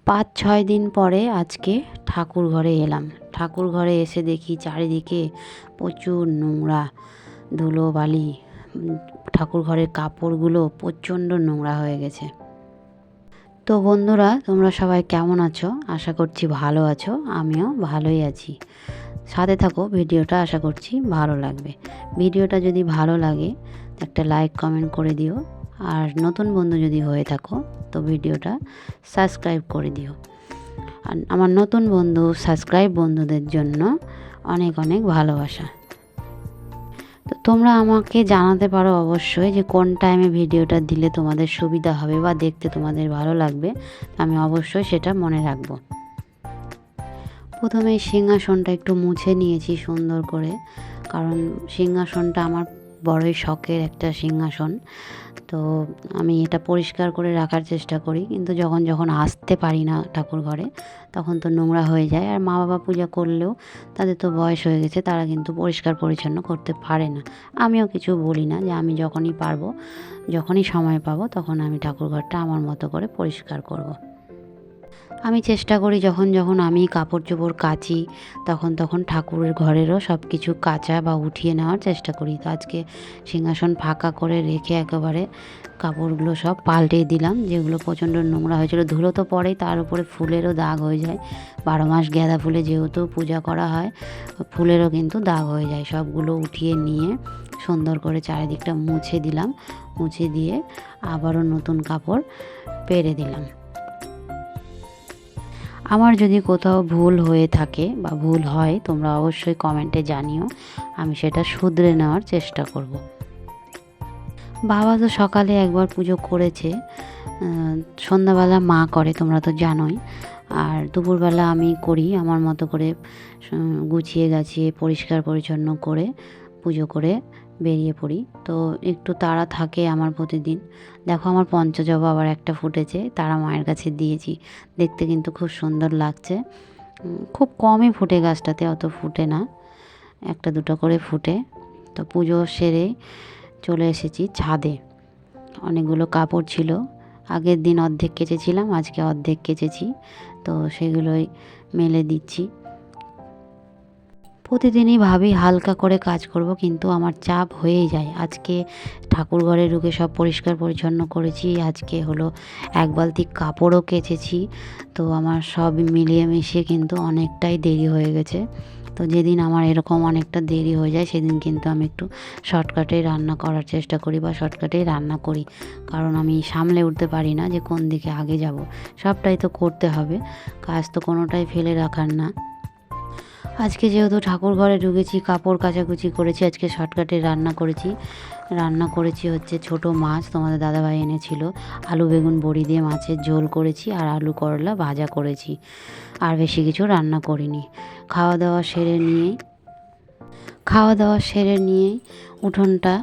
5-6 দিন পরে আজকে ঠাকুর ঘরে এলাম। ঠাকুর ঘরে এসে দেখি চারিদিকে প্রচুর নোংরা, ধুলোবালি। ঠাকুর ঘরের কাপড়গুলো প্রচণ্ড নোংরা হয়ে গেছে। তো বন্ধুরা, তোমরা সবাই কেমন আছো? আশা করছি ভালো আছো। আমিও ভালোই আছি। সাথে থাকো, ভিডিওটা আশা করছি ভালো লাগবে। ভিডিওটা যদি ভালো লাগে একটা লাইক কমেন্ট করে দিও। আর নতুন বন্ধু যদি হয়ে থাকো তো ভিডিওটা সাবস্ক্রাইব করে দিও। আর আমার নতুন বন্ধু, সাবস্ক্রাইব বন্ধুদের জন্য অনেক অনেক ভালোবাসা। তো তোমরা আমাকে জানাতে পারো অবশ্যই যে কোন টাইমে ভিডিওটা দিলে তোমাদের সুবিধা হবে বা দেখতে তোমাদের ভালো লাগবে। আমি অবশ্যই সেটা মনে রাখবো। প্রথমে সিংহাসনটা একটু মুছে নিয়েছি সুন্দর করে, কারণ সিংহাসনটা আমার বড়ই শখের একটা সিংহাসন। তো আমি এটা পরিষ্কার করে রাখার চেষ্টা করি, কিন্তু যখন যখন আসতে পারি না ঠাকুর ঘরে তখন তো নোংরা হয়ে যায়। আর মা বাবা পূজা করলেও তাদের তো বয়স হয়ে গেছে, তারা কিন্তু পরিষ্কার পরিচ্ছন্ন করতে পারে না। আমিও কিছু বলি না, যে আমি যখনই পারবো, যখনই সময় পাবো তখন আমি ঠাকুর ঘরটা আমার মতো করে পরিষ্কার করব। আমি চেষ্টা করি যখন যখন আমি কাপড় চোপড় কাচি তখন তখন ঠাকুরের ঘরেরও সব কিছু কাচা বা উঠিয়ে নেওয়ার চেষ্টা করি। তো আজকে সিংহাসন ফাঁকা করে রেখে একেবারে কাপড়গুলো সব পাল্টে দিলাম, যেগুলো প্রচণ্ড নোংরা হয়েছিল। ধুলো তো পড়েই, তার উপরে ফুলেরও দাগ হয়ে যায়। 12 মাস গাঁদা ফুলে যেহেতু পূজা করা হয়, ফুলেরও কিন্তু দাগ হয়ে যায়। সবগুলো উঠিয়ে নিয়ে সুন্দর করে চারিদিকটা মুছে দিলাম। মুছে দিয়ে আবারও নতুন কাপড় পেরে দিলাম। আমার যদি কোথাও ভুল হয়ে থাকে বা ভুল হয়, তোমরা অবশ্যই কমেন্টে জানিও, আমি সেটা শুধরে নেওয়ার চেষ্টা করব। বাবা তো সকালে একবার পুজো করেছে, সন্ধ্যাবেলা মা করে, তোমরা তো জানোই। আর দুপুরবেলা আমি করি আমার মতো করে, গুছিয়ে গাছিয়ে পরিষ্কার পরিচ্ছন্ন করে পুজো করে বেরিয়ে পড়ি। তো একটু তাড়া থাকে আমার প্রতিদিন। দেখো, আমার পঞ্চজবা আবার একটা ফুটেছে, তারা মায়ের কাছে দিয়েছি। দেখতে কিন্তু খুব সুন্দর লাগছে। খুব কমই ফুটে গাছটাতে, অত ফুটে না, একটা দুটো করে ফুটে। তো পুজো সেরে চলে এসেছি ছাদে। অনেকগুলো কাপড় ছিল, আগের দিন অর্ধেক কেচেছিলাম, আজকে অর্ধেক কেচেছি। তো সেগুলোই মেলে দিচ্ছি। প্রতিদিনই ভাবি হালকা করে কাজ করব, কিন্তু আমার চাপ হয়েই যায়। আজকে ঠাকুর ঘরে ঢুকে সব পরিষ্কার পরিচ্ছন্ন করেছি। আজকে হলো 1 বালতি কাপড়ও কেচেছি। তো আমার সব মিলিয়ে মিশিয়ে কিন্তু অনেকটাই দেরি হয়ে গেছে। তো যেদিন আমার এরকম অনেকটা দেরি হয়ে যায় সেদিন কিন্তু আমি একটু শর্টকাটেই রান্না করার চেষ্টা করি বা শর্টকাটেই রান্না করি। কারণ আমি সামলে উঠতে পারি না যে কোন দিকে আগে যাব। সবটাই তো করতে হবে, কাজ তো কোনোটাই ফেলে রাখার না। আজকে যেহেতু ঠাকুর ঘরে ঢুকেছি, কাপড় কাচাকুচি করেছি, আজকে শর্টকাটে রান্না করেছি হচ্ছে ছোট মাছ, তোমাদের দাদাভাই এনেছিল। আলু বেগুন বড়ি দিয়ে মাছের ঝোল করেছি, আর আলু করলা ভাজা করেছি। আর বেশি কিছু রান্না করিনি। খাওয়া দাওয়া সেরে নিয়েই উঠোনটা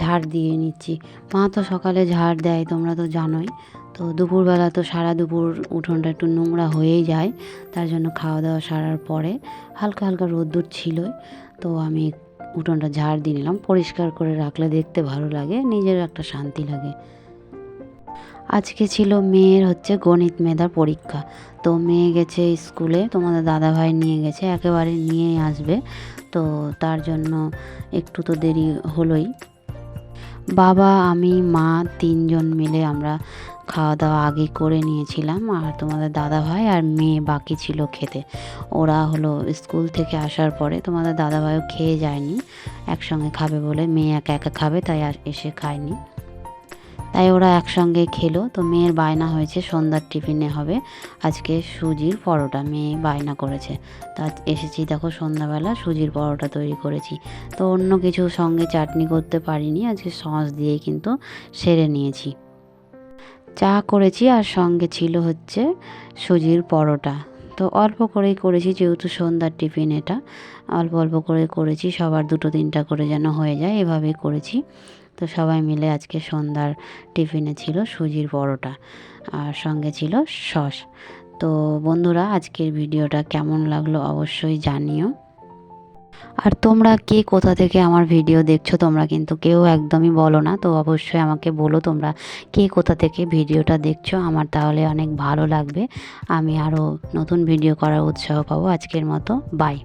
ঝাড় দিয়ে নিচ্ছি। মা তো সকালে ঝাড় দেয়, তোমরা তো জানোই। তো দুপুরবেলা তো সারা দুপুর উঠোনটা একটু নোংরা হয়েই যায়। তার জন্য খাওয়া দাওয়া সারার পরে হালকা হালকা রোদ্দুর ছিলই, তো আমি উঠোনটা ঝাড় দিয়ে নিলাম। পরিষ্কার করে রাখলে দেখতে ভালো লাগে, নিজের একটা শান্তি লাগে। আজকে ছিল মেয়ের হচ্ছে গণিত মেধার পরীক্ষা। তো মেয়ে গেছে স্কুলে, তোমাদের দাদাভাই নিয়ে গেছে, একেবারে নিয়েই আসবে। তো তার জন্য একটু তো দেরি হলোই। বাবা, আমি, মা 3 জন মিলে আমরা খাওয়া দাওয়া আগে করে নিয়েছিলাম। আর তোমাদের দাদাভাই আর মেয়ে বাকি ছিল খেতে। ওরা হলো স্কুল থেকে আসার পরে, তোমাদের দাদাভাইও খেয়ে যায়নি, একসঙ্গে খাবে বলে। মেয়ে একা একা খাবে, তাই আর এসে খায়নি। তাই ওরা একসঙ্গে খেলো। তো মেয়ের বায়না হয়েছে সন্ধ্যার টিফিনে হবে আজকে সুজির পরোটা, মেয়ে বায়না করেছে। তা এসেছি, দেখো সন্ধ্যাবেলা সুজির পরোটা তৈরি করেছি। তো অন্য কিছু সঙ্গে চাটনি করতে পারিনি, আজকে সস দিয়েই কিন্তু সেরে নিয়েছি। চা করেছি, আর সঙ্গে ছিল হচ্ছে সুজির পরোটা। তো অল্প করেই করেছি, যেহেতু সন্ধ্যার টিফিন এটা, অল্প অল্প করে করেছি, সবার 2-3টা করে যেন হয়ে যায়, এভাবেই করেছি। তো সবাই মিলে আজকে সন্ধ্যার টিফিনে ছিল সুজির পরোটা, আর সঙ্গে ছিল সস। তো বন্ধুরা, আজকের ভিডিওটা কেমন লাগলো অবশ্যই জানিও। আর তোমরা কে কোথা থেকে আমার ভিডিও দেখছো তোমরা কিন্তু কেউ একদমই বলো না, তো অবশ্যই আমাকে বলো তোমরা কে কোথা থেকে ভিডিওটা দেখছো, আমার তাহলে অনেক ভালো লাগবে, আমি আরও নতুন ভিডিও করার উৎসাহ পাবো। আজকের মতো বাই।